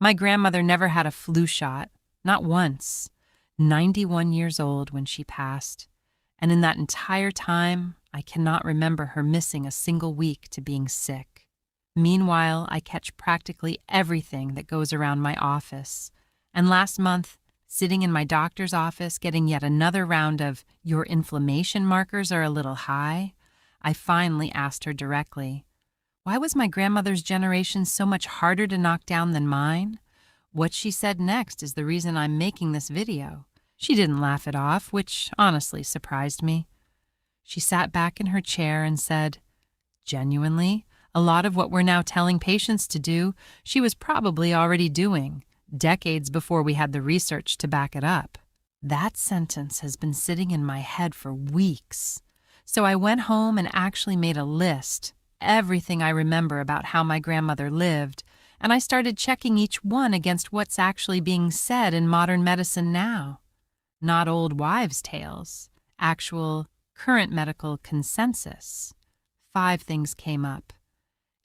My grandmother never had a flu shot, not once. 91 years old when she passed. And in that entire time, I cannot remember her missing a single week to being sick. Meanwhile, I catch practically everything that goes around my office. And last month, sitting in my doctor's office getting yet another round of "your inflammation markers are a little high," I finally asked her directly, why was my grandmother's generation so much harder to knock down than mine? What she said next is the reason I'm making this video. She didn't laugh it off, which honestly surprised me. She sat back in her chair and said, genuinely, a lot of what we're now telling patients to do, she was probably already doing, decades before we had the research to back it up. That sentence has been sitting in my head for weeks. So I went home and actually made a list, everything I remember about how my grandmother lived, and I started checking each one against what's actually being said in modern medicine now. Not old wives' tales, actual current medical consensus. 5 things came up.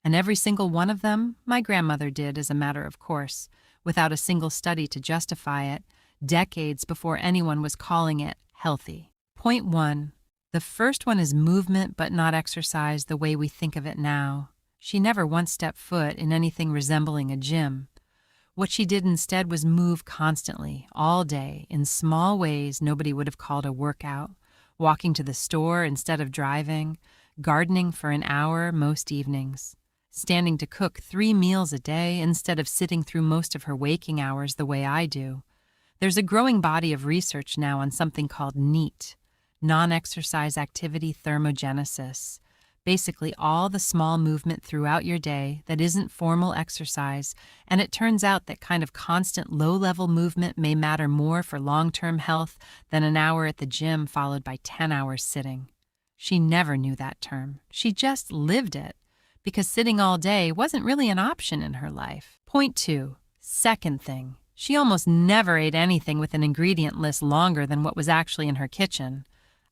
And every single one of them, my grandmother did as a matter of course, without a single study to justify it, decades before anyone was calling it healthy. Point 1. The first one is movement but not exercise the way we think of it now. She never once stepped foot in anything resembling a gym. What she did instead was move constantly, all day, in small ways nobody would have called a workout, walking to the store instead of driving, gardening for an hour most evenings, standing to cook 3 meals a day instead of sitting through most of her waking hours the way I do. There's a growing body of research now on something called NEAT, non-exercise activity thermogenesis, basically all the small movement throughout your day that isn't formal exercise, and it turns out that kind of constant low-level movement may matter more for long-term health than an hour at the gym followed by 10 hours sitting. She never knew that term. She just lived it, because sitting all day wasn't really an option in her life. Point 2. Second thing, she almost never ate anything with an ingredient list longer than what was actually in her kitchen.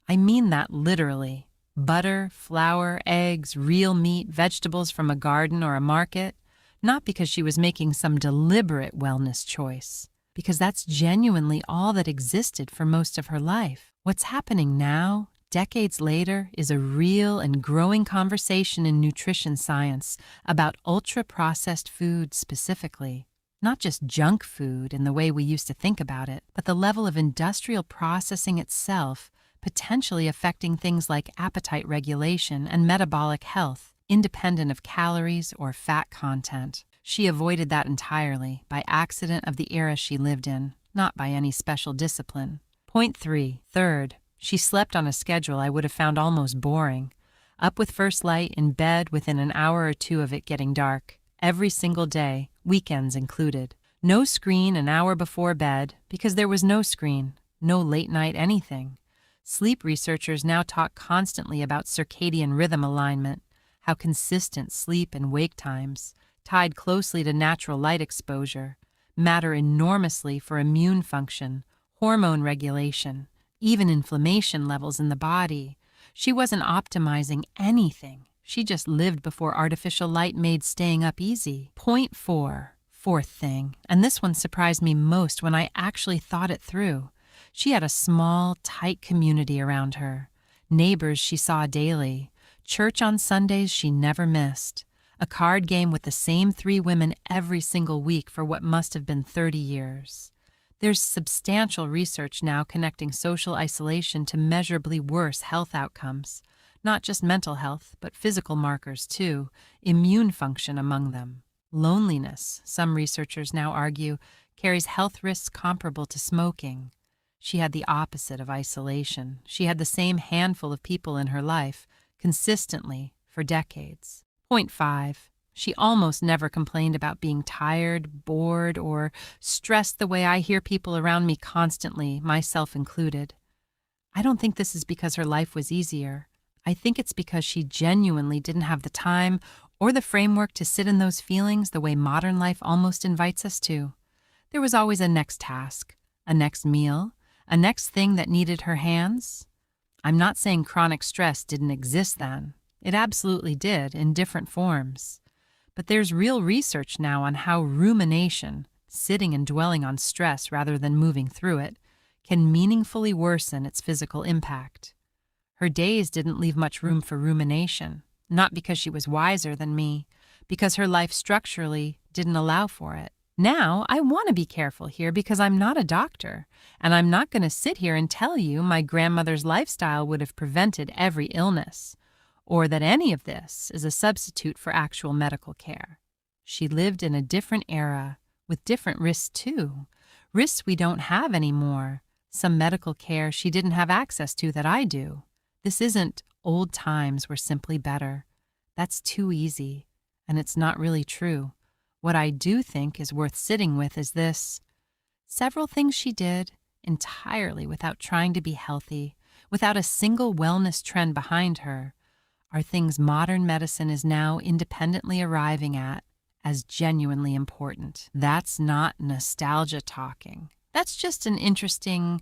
I mean that literally. Butter, flour, eggs, real meat, vegetables from a garden or a market. Not because she was making some deliberate wellness choice, because that's genuinely all that existed for most of her life. What's happening now, decades later, is a real and growing conversation in nutrition science about ultra-processed food specifically. Not just junk food in the way we used to think about it, but the level of industrial processing itself, potentially affecting things like appetite regulation and metabolic health, independent of calories or fat content. She avoided that entirely by accident of the era she lived in, not by any special discipline. Point 3. Third, she slept on a schedule I would have found almost boring. Up with first light, in bed within an hour or 2 of it getting dark. Every single day, weekends included. No screen an hour before bed, because there was no screen, no late night anything. Sleep researchers now talk constantly about circadian rhythm alignment, how consistent sleep and wake times, tied closely to natural light exposure, matter enormously for immune function, hormone regulation, even inflammation levels in the body. She wasn't optimizing anything. She just lived before artificial light made staying up easy. Point 4. Fourth thing, and this one surprised me most when I actually thought it through. She had a small, tight community around her. Neighbors she saw daily. Church on Sundays she never missed. A card game with the same 3 women every single week for what must have been 30 years. There's substantial research now connecting social isolation to measurably worse health outcomes. Not just mental health, but physical markers too, immune function among them. Loneliness, some researchers now argue, carries health risks comparable to smoking. She had the opposite of isolation. She had the same handful of people in her life, consistently, for decades. Point 5. She almost never complained about being tired, bored, or stressed the way I hear people around me constantly, myself included. I don't think this is because her life was easier. I think it's because she genuinely didn't have the time or the framework to sit in those feelings the way modern life almost invites us to. There was always a next task, a next meal, a next thing that needed her hands. I'm not saying chronic stress didn't exist then. It absolutely did, in different forms. But there's real research now on how rumination, sitting and dwelling on stress rather than moving through it, can meaningfully worsen its physical impact. Her days didn't leave much room for rumination, not because she was wiser than me, because her life structurally didn't allow for it. Now, I want to be careful here because I'm not a doctor, and I'm not going to sit here and tell you my grandmother's lifestyle would have prevented every illness, or that any of this is a substitute for actual medical care. She lived in a different era with different risks too, risks we don't have anymore, some medical care she didn't have access to that I do. This isn't old times were simply better. That's too easy, and it's not really true. What I do think is worth sitting with is this. Several things she did entirely without trying to be healthy, without a single wellness trend behind her, are things modern medicine is now independently arriving at as genuinely important. That's not nostalgia talking. That's just an interesting,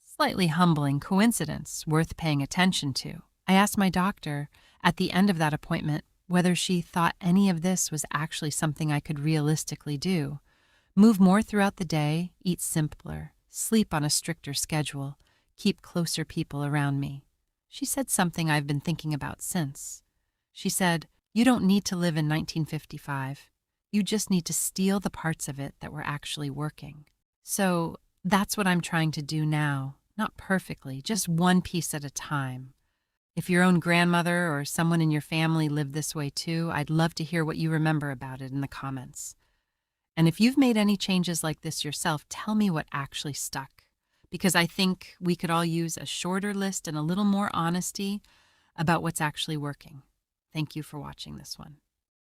slightly humbling coincidence worth paying attention to. I asked my doctor at the end of that appointment whether she thought any of this was actually something I could realistically do. Move more throughout the day, eat simpler, sleep on a stricter schedule, keep closer people around me. She said something I've been thinking about since. She said, "You don't need to live in 1955. You just need to steal the parts of it that were actually working." So that's what I'm trying to do now. Not perfectly, just one piece at a time. If your own grandmother or someone in your family lived this way too, I'd love to hear what you remember about it in the comments. And if you've made any changes like this yourself, tell me what actually stuck. Because I think we could all use a shorter list and a little more honesty about what's actually working. Thank you for watching this one.